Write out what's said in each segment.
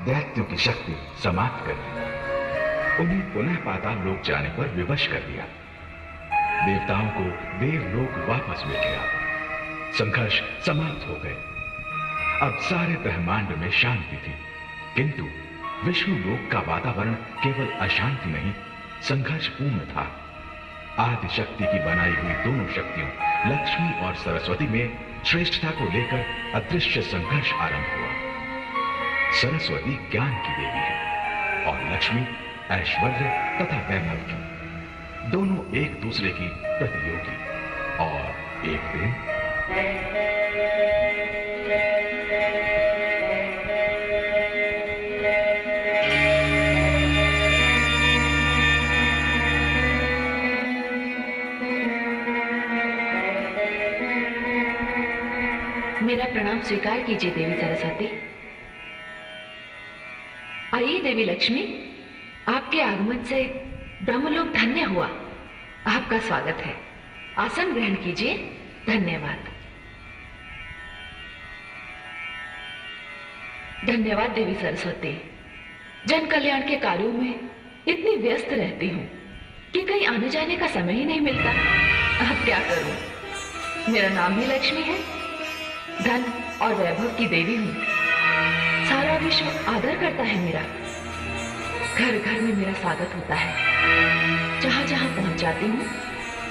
दैत्यों की शक्ति समाप्त कर दी। उन्हें पुनः पाताल लोक जाने पर विवश कर दिया। देवताओं को देवलोक वापस मिल गया। संघर्ष समाप्त हो गए। अब सारे ब्रह्मांड में शांति थी, किंतु विष्णु लोक का वातावरण केवल अशांति नहीं, संघर्षपूर्ण था। आदि शक्ति की बनाई हुई दोनों शक्तियों लक्ष्मी और सरस्वती में श्रेष्ठता को लेकर अदृश्य संघर्ष आरंभ हुआ। सरस्वती ज्ञान की देवी है और लक्ष्मी ऐश्वर्य तथा वैभव की। दोनों एक दूसरे की प्रतियोगी। और एक दिन मेरा प्रणाम स्वीकार कीजिए देवी सरस्वती। आइए देवी लक्ष्मी, आपके आगमन से ब्रह्मलोक धन्य हुआ। आपका स्वागत है। आसन ग्रहण कीजिए। धन्यवाद। धन्यवाद देवी सरस्वती। जन कल्याण के कार्यों में इतनी व्यस्त रहती हूँ कि कहीं आने जाने का समय ही नहीं मिलता। अब क्या करूं? मेरा नाम ही लक्ष्मी है, धन और वैभव की देवी हूँ। सारा विश्व आदर करता है मेरा। घर घर में मेरा स्वागत होता है। जहां जहां पहुंच जाती हूँ,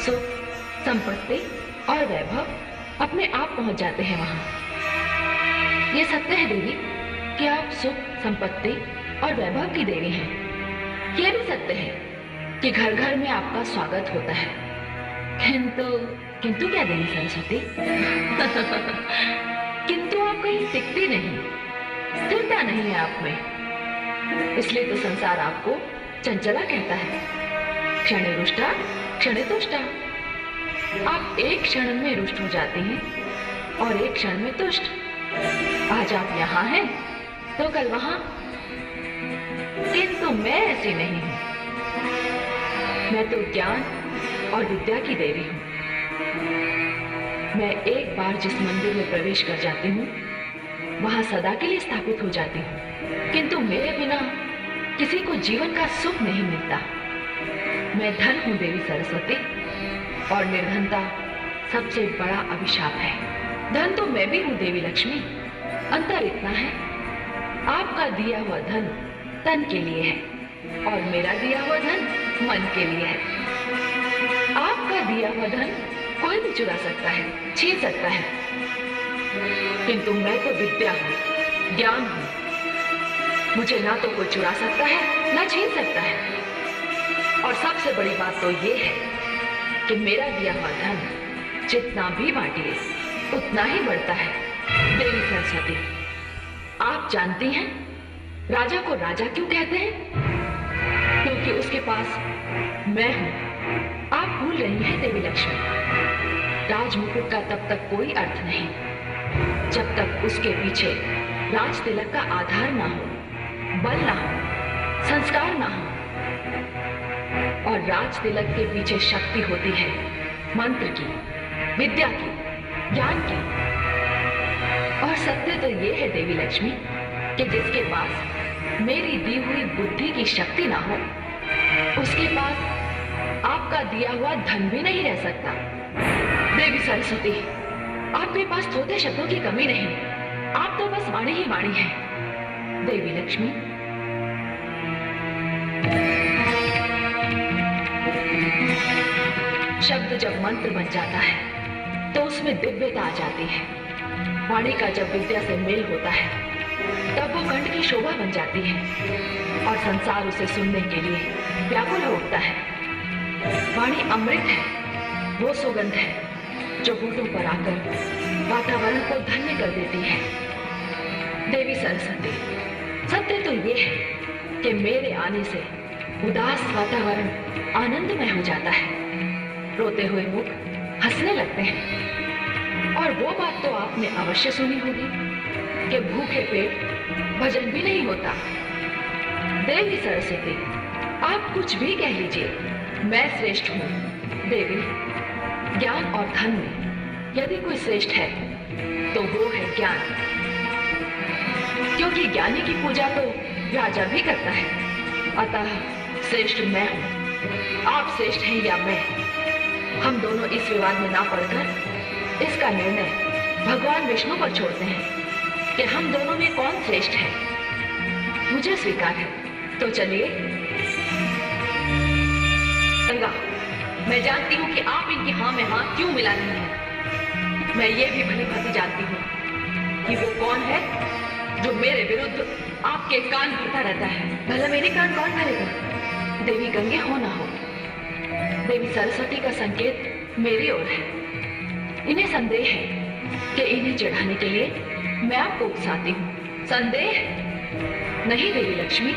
सुख, संपत्ति और वैभव अपने आप पहुंच जाते हैं वहां। ये सत्य है देवी कि आप सुख, संपत्ति और वैभव की देवी हैं। यह भी सत्य है कि घर घर में आपका स्वागत होता है। किंतु क्या देवी सरस्वती? किंतु आप कहीं टिकती नहीं, स्थिरता नहीं है आप में। इसलिए तो संसार आपको चंचला कहता है। क्षणे रुष्टा क्षणे तुष्टा। आप एक क्षण में रुष्ट हो जाती हैं और एक क्षण में तुष्ट। आज आप यहाँ हैं तो कल वहां। किंतु मैं ऐसी नहीं हूं। मैं तो ज्ञान और विद्या की देवी हूं। मैं एक बार जिस मंदिर में प्रवेश कर जाती हूँ, वहां सदा के लिए स्थापित हो जाती हूँ। किंतु मेरे बिना किसी को जीवन का सुख नहीं मिलता। मैं धन हूं देवी सरस्वती, और निर्धनता सबसे बड़ा अभिशाप है। धन तो मैं भी हूं देवी लक्ष्मी। अंतर इतना है, आपका दिया हुआ धन तन के लिए है और मेरा दिया हुआ धन मन के लिए है। आपका दिया हुआ धन कोई भी चुरा सकता है, छीन सकता है, किंतु मैं तो विद्या हूं, ज्ञान हूं। मुझे ना तो कोई चुरा सकता है, ना छीन सकता है। और सबसे बड़ी बात तो ये है कि मेरा दिया हुआ धन जितना भी बांटिए उतना ही बढ़ता है। देवी सरस्वती, आप जानती हैं राजा को राजा क्यों कहते हैं? क्योंकि उसके पास मैं हूं। आप भूल रही हैं देवी लक्ष्मी, राजमुकुट का तब तक कोई अर्थ नहीं जब तक उसके पीछे राज तिलक का आधार ना हो, बल ना हो, संस्कार ना हो। और राज तिलक के पीछे शक्ति होती है मंत्र की, विद्या की, ज्ञान की। और सत्य तो ये है देवी लक्ष्मी कि जिसके पास मेरी दी हुई बुद्धि की शक्ति ना हो, उसके पास आपका दिया हुआ धन भी नहीं रह सकता। देवी सरस्वती, आपके पास थोड़े शब्दों की कमी नहीं, आप तो बस वाणी ही वाणी है। देवी लक्ष्मी, शब्द जब मंत्र बन जाता है तो उसमें दिव्यता आ जाती है। वाणी का जब विद्या से मेल होता है तब वो कंठ की शोभा बन जाती है और संसार उसे सुनने के लिए व्याकुल हो उठता है। वाणी अमृत है, वो सुगंध है जो होठों पर आकर वातावरण को धन्य कर देती है। देवी सरस्वती, सत्य तो ये है कि मेरे आने से उदास वातावरण आनंदमय हो जाता है। रोते हुए मुख हंसने लगते हैं। और वो बात तो आपने अवश्य सुनी होगी कि भूखे पेट भजन भी नहीं होता। देवी सरस्वती, आप कुछ भी कह लीजिए, मैं श्रेष्ठ हूँ। देवी, ज्ञान और धन में यदि कोई श्रेष्ठ है तो वो है ज्ञान। क्योंकि ज्ञानी की पूजा तो राजा भी करता है। अतः श्रेष्ठ मैं हूं, आप श्रेष्ठ हैं या मैं, हम दोनों इस विवाद में ना पड़कर इसका निर्णय भगवान विष्णु पर छोड़ते हैं कि हम दोनों में कौन श्रेष्ठ है। मुझे स्वीकार है, तो चलिए। गंगा, मैं जानती हूँ कि आप इनकी हाँ में हाँ क्यों मिला रही हैं। मैं ये भी भली भांति जानती हूँ कि वो कौन है जो मेरे विरुद्ध आपके कान भरता रहता है। भला मेरे कान कौन भरेगा? देवी गंगे हो ना हो, देवी सरस्वती का संकेत मेरी ओर है। इन्हें संदेह है कि इन्हें चढ़ाने के लिए मैं आपको उकसाती हूँ। संदेह नहीं देवी लक्ष्मी,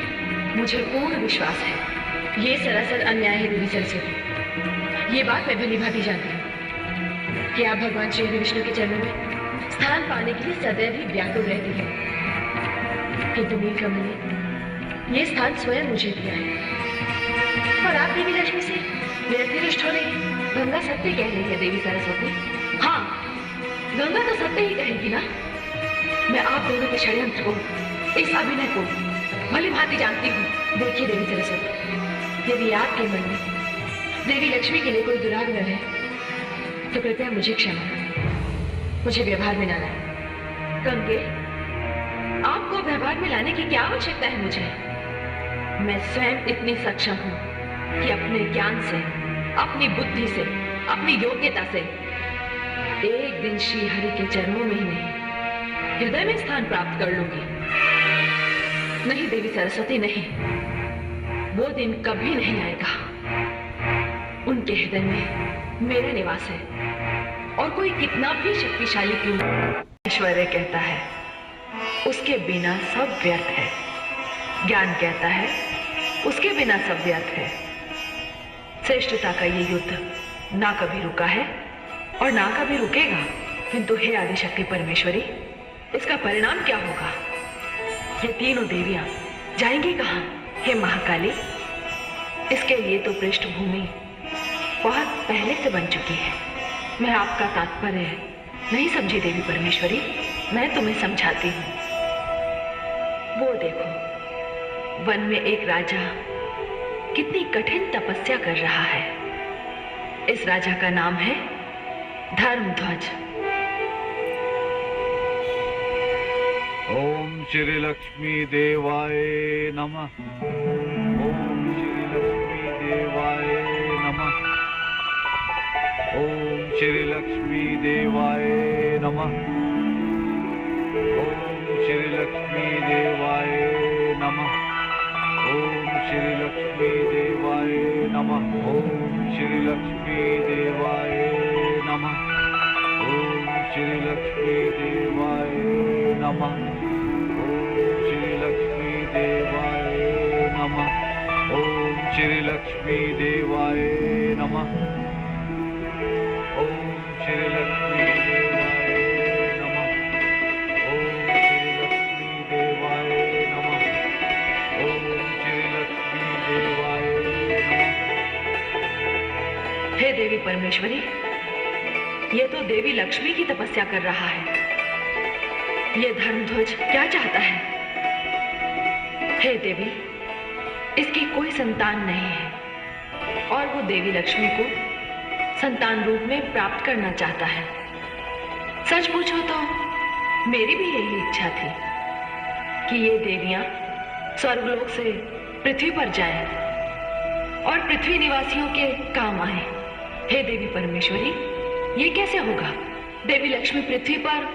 मुझे पूर्ण विश्वास है। ये सरासर अन्याय है देवी सरस्वती। ये बात मैं भली भांति जानती हूँ कि आप भगवान श्री हरि विष्णु के चरणों में स्थान पाने के लिए सदैव ही व्याकुल रहती है, किंतु नीलकमल ने ये स्थान स्वयं मुझे दिया है और आप देवी लक्ष्मी से व्यर्थ रुष्ट हो रही है। गंगा सत्य कह रही है देवी सरस्वती। हाँ, गंगा तो सत्य ही कहेगी ना। मैं आप दोनों के षड्यंत्र को, इस अभिनय को भली भांति जानती हूँ। देखिए देवी सरस्वती, यदि आपके मन में देवी लक्ष्मी के लिए कोई दुराग्रह है तो कृपया मुझे क्षमा करें, मुझे व्यवहार में ना लाए। गंगे, आपको व्यवहार में लाने की क्या आवश्यकता है मुझे? मैं स्वयं इतनी सक्षम हूं कि अपने ज्ञान से, अपनी बुद्धि से, अपनी योग्यता से एक दिन श्री हरि के चरणों में ही नहीं, हृदय में स्थान प्राप्त कर लूंगी। नहीं देवी सरस्वती, नहीं, वो दिन कभी नहीं आएगा। उनके हृदय में मेरा निवास है, और कोई कितना भी शक्तिशाली क्यों ऐश्वर्य कहता है, उसके बिना सब व्यर्थ है। ज्ञान कहता है, उसके बिना सब व्यर्थ है। श्रेष्ठता का ये युद्ध ना कभी रुका है और ना कभी रुकेगा। किंतु हे आदिशक्ति परमेश्वरी, इसका परिणाम क्या होगा? ये तीनों देवियां जाएंगी कहां? हे महाकाली, इसके लिए तो पृष्ठभूमि बहुत पहले से बन चुकी है। मैं आपका तात्पर्य नहीं समझी देवी परमेश्वरी, मैं तुम्हें समझाती हूं। वो देखो, वन में एक राजा कितनी कठिन तपस्या कर रहा है। इस राजा का नाम है धर्मध्वज। ओम श्री लक्ष्मी देवाय नमः। ओम श्री लक्ष्मी देवाय नमः। ओम श्री लक्ष्मी देवाय नमः। ओम श्री लक्ष्मी देवाय नमः। ओम श्री लक्ष्मी देवाय नमः। ओम श्री लक्ष्मी देवाय नमः। ओम श्री लक्ष्मी देवाय नमः। ओम श्री लक्ष्मी देवाय नमः। ओम श्री लक्ष्मी देवाय नमः। ओम श्री लक्ष्मी देवाय नमः। ओम श्री लक्ष्मी देवाय नमः। ओम श्री लक्ष्मी देवाय नमः। हे देवी परमेश्वरी, ये तो देवी लक्ष्मी की तपस्या कर रहा है। ये धर्मध्वज क्या चाहता है? हे देवी, इसकी कोई संतान नहीं है और वो देवी लक्ष्मी को संतान रूप में प्राप्त करना चाहता है। सच पूछो तो मेरी भी यही इच्छा थी कि ये देवियां स्वर्गलोक से पृथ्वी पर जाएं और पृथ्वी निवासियों के काम आए। हे देवी परमेश्वरी, ये कैसे होगा? देवी लक्ष्मी पृथ्वी पर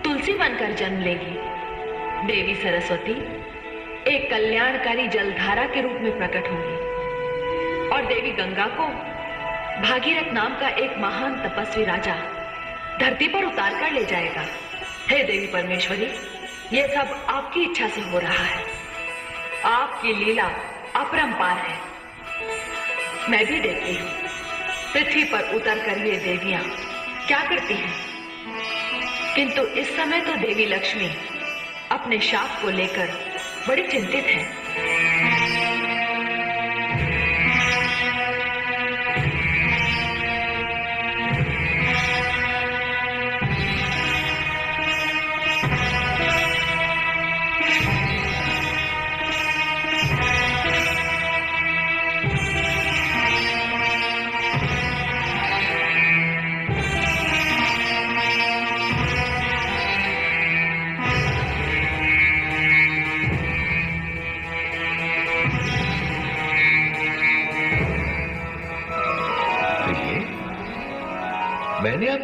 तुलसी बनकर जन्म लेगी। देवी सरस्वती एक कल्याणकारी जलधारा के रूप में प्रकट होंगी और देवी गंगा को भागीरथ नाम का एक महान तपस्वी राजा धरती पर उतार कर ले जाएगा। हे देवी परमेश्वरी, ये सब आपकी इच्छा से हो रहा है। आपकी लीला अपरंपार है। मैं भी देखती हूँ पृथ्वी पर उतर कर ये देवियां क्या करती हैं। किंतु इस समय तो देवी लक्ष्मी अपने शाप को लेकर बड़ी चिंतित है।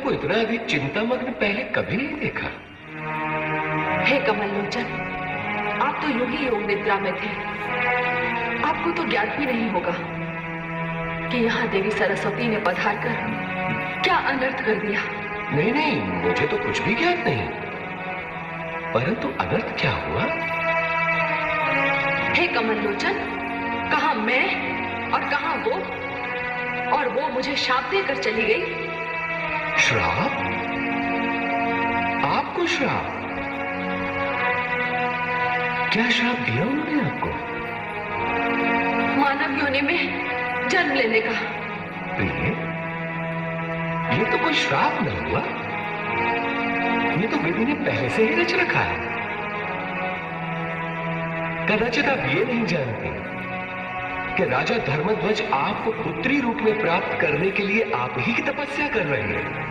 आपको इतना अधिक चिंतामग्न पहले कभी नहीं देखा। हे कमल लोचन, आप तो यूं ही योग निद्रा में थे। आपको तो ज्ञात भी नहीं होगा कि यहाँ देवी सरस्वती ने पधार कर क्या अनर्थ कर दिया। नहीं नहीं, मुझे तो कुछ भी ज्ञात नहीं, परंतु अनर्थ क्या हुआ? हे कमल लोचन, कहाँ मैं और कहाँ वो, और वो मुझे श्राप देकर चली गई। श्राप? आपको श्राप? क्या श्राप दिया उन्होंने आपको? मानव योनि में जन्म लेने का। प्रिय, ये तो कोई श्राप नहीं हुआ, ये तो विधि ने पहले से ही रच रखा है। कदाचित आप ये नहीं जानते कि राजा धर्मध्वज आपको पुत्री रूप में प्राप्त करने के लिए आप ही की तपस्या कर रहे हैं।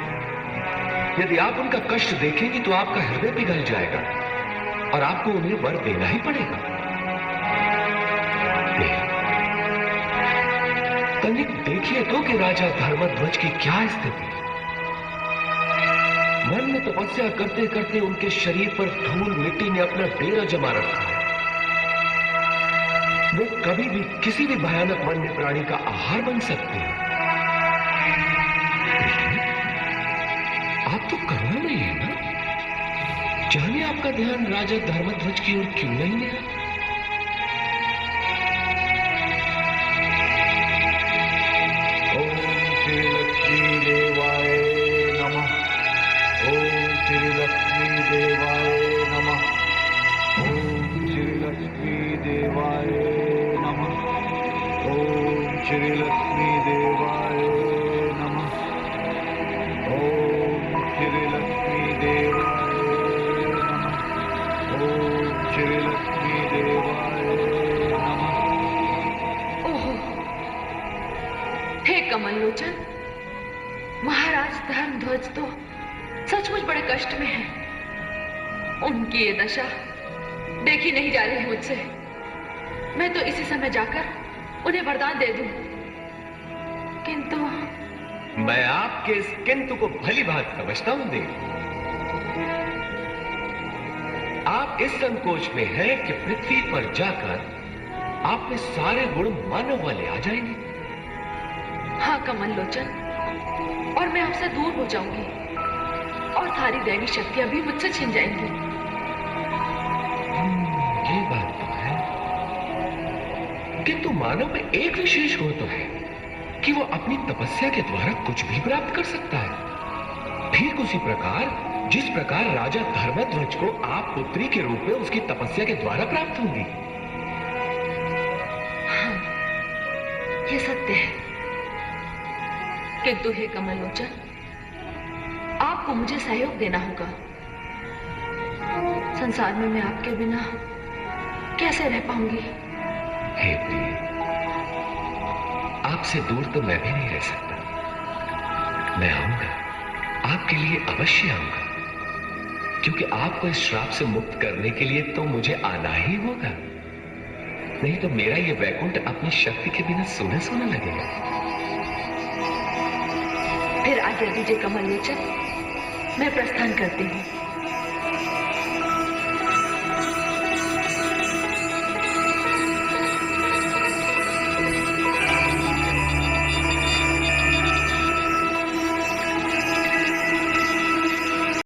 यदि आप उनका कष्ट देखेंगी तो आपका हृदय पिघल जाएगा और आपको उन्हें वर देना ही पड़ेगा। तनिक देखिए तो कि राजा धर्मध्वज की क्या स्थिति। मन में तपस्या करते करते उनके शरीर पर धूल मिट्टी ने अपना डेरा जमा रखा है। वे कभी भी किसी भी भयानक वन्य प्राणी का आहार बन सकते हैं। आप तो करुणा नहीं है ना? जाने आपका ध्यान राजा धर्मध्वज की ओर क्यों नहीं है? ओम श्री लक्ष्मी देवाय नमः। ओम श्री लक्ष्मी देवाय नमः। ओम श्री लक्ष्मी देवाय नमः। ओम श्री लक्ष्मी देवाय नमः। ओम श्री लक्ष्मी देवाय नमः। ओम श्री लक्ष्मी देवाय नमः। ओहो, हे कमल लोचन, महाराज धर्मध्वज तो सचमुच बड़े कष्ट में हैं। उनकी ये दशा देखी नहीं जा रही मुझसे। मैं तो इसी समय जाकर उन्हें वरदान दे दूं, किंतु मैं आपके इस किंतु को भली भांति समझता हूं देवी। आप इस संकोच में हैं कि पृथ्वी पर जाकर आप में सारे गुण मानव वाले आ जाएंगे। हाँ कमल लोचन, और मैं आपसे दूर हो जाऊंगी और सारी दैवी शक्तियां भी मुझसे छिन जाएंगी। ये बात तो है, किंतु मानव में एक विशेष गुण तो है कि वो अपनी तपस्या के द्वारा कुछ भी प्राप्त कर सकता है। ठीक उसी प्रकार जिस प्रकार राजा धर्मध्वज को आप पुत्री के रूप में उसकी तपस्या के द्वारा प्राप्त होंगी। हाँ, ये सत्य है, किंतु हे कमल लोचन, आपको मुझे सहयोग देना होगा। संसार में मैं आपके बिना कैसे रह पाऊंगी? हे प्रिय, आपसे दूर तो मैं भी नहीं रह सकता। मैं आऊंगा, आपके लिए अवश्य आऊंगा, क्योंकि आपको इस श्राप से मुक्त करने के लिए तो मुझे आना ही होगा। नहीं तो मेरा ये वैकुंठ अपनी शक्ति के बिना सोना सोना लगेगा। फिर आज्ञा दीजिए कमल लोचन, मैं प्रस्थान करती हूँ।